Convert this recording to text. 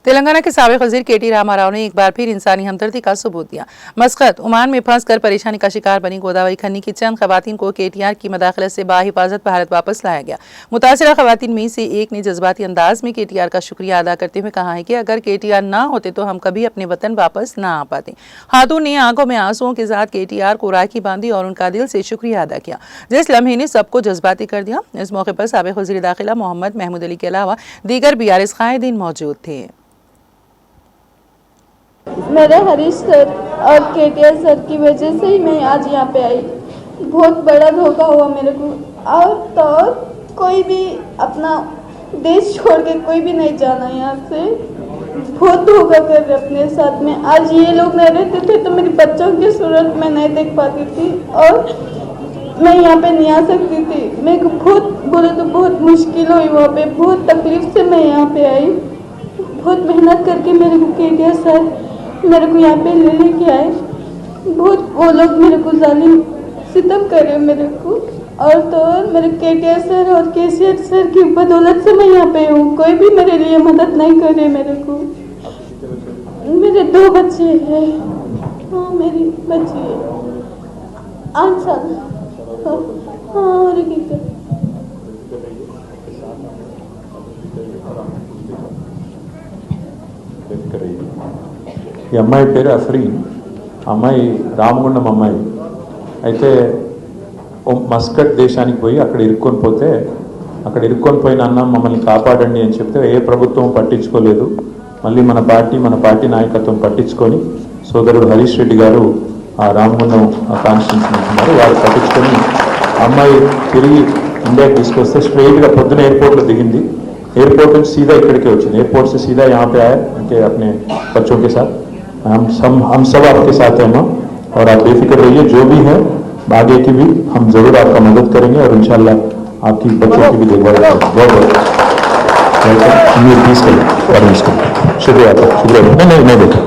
तेलंगाना के साबिक वजीर के.टी. रामाराव ने एक बार फिर इंसानी हमदर्दी का सबूत दिया। मस्कत ओमान में फंस कर परेशानी का शिकार बनी गोदावरी खन्नी की चंद खवातीन को KTR की मदाखलत से बाहिफाजत भारत वापस लाया गया। मुतासिरा खवातीन में से एक ने जज्बाती अंदाज में KTR का शुक्रिया अदा करते हुए कहा है कि अगर KTR ना होते तो हम कभी अपने वतन वापस ना आ पाते। खातून ने आंखों में आंसुओं के साथ KTR को राखी बांधी और उनका दिल से शुक्रिया अदा किया, जिस लम्हे ने सबको जज्बाती कर दिया। इस मौके पर साबिक वजीर दाखिला मोहम्मद महमूद अली के अलावा दीगर BRS कायदीन मौजूद थे। मेरे हरीश सर और KTR सर की वजह से ही मैं आज यहाँ पे आई। बहुत बड़ा धोखा हुआ मेरे को। और तो और कोई भी अपना देश छोड़ के कोई भी नहीं जाना यहाँ से। बहुत धोखा कर रहे अपने साथ में। आज ये लोग नहीं रहते थे तो मेरे बच्चों की सूरत मैं नहीं देख पाती थी और मैं यहाँ पे नहीं आ सकती थी। मेरे को बहुत बोले तो बहुत मुश्किल हुई वहाँ पे। बहुत तकलीफ से मैं यहाँ पे आई। बहुत मेहनत करके मेरे को KTR सर मेरे को यहाँ पे लेके आए। बहुत वो लोग मेरे को जालिम सितम करे मेरे को। और तो और मेरे KTR सर और KCR सर की बदौलत से मैं यहाँ पे हूँ। कोई भी मेरे लिए मदद नहीं करे मेरे को। मेरे 2 बच्चे हैं। हाँ मेरी बच्ची है 8 साल। हाँ और ఈ అమ్మాయి పేరు అఫ్రీన్. అమ్మాయి రామగుండం అమ్మాయి అయితే మస్కట్ దేశానికి పోయి అక్కడ ఇరుక్కొని పోతే అక్కడ ఇరుక్కొని పోయిన అన్న మమ్మల్ని కాపాడండి అని చెప్తే ఏ ప్రభుత్వం పట్టించుకోలేదు. మళ్ళీ మన పార్టీ నాయకత్వం పట్టించుకొని సోదరుడు హరీష్ రెడ్డి గారు ఆ రామగుండం కాన్స్టిట్యూన్సీ ఉంటున్నారు. వారు పట్టించుకొని అమ్మాయి తిరిగి ఇండియాకి తీసుకొస్తే స్ట్రైట్గా పొద్దున एयरपोर्ट లో దిగింది. एयरपोर्ट से सीधा इकड़के వచ్చింది. एयरपोर्ट से सीधा यहाँ पे आया उनके अपने बच्चों के साथ। हम सब आपके साथ हैं माँ और आप बेफिक्र रहिए। जो भी है आगे की भी हम जरूर आपका मदद करेंगे और इंशाल्लाह आपकी बच्चों की भी देखभाल करेंगे। बहुत शुक्रिया। नहीं देखा।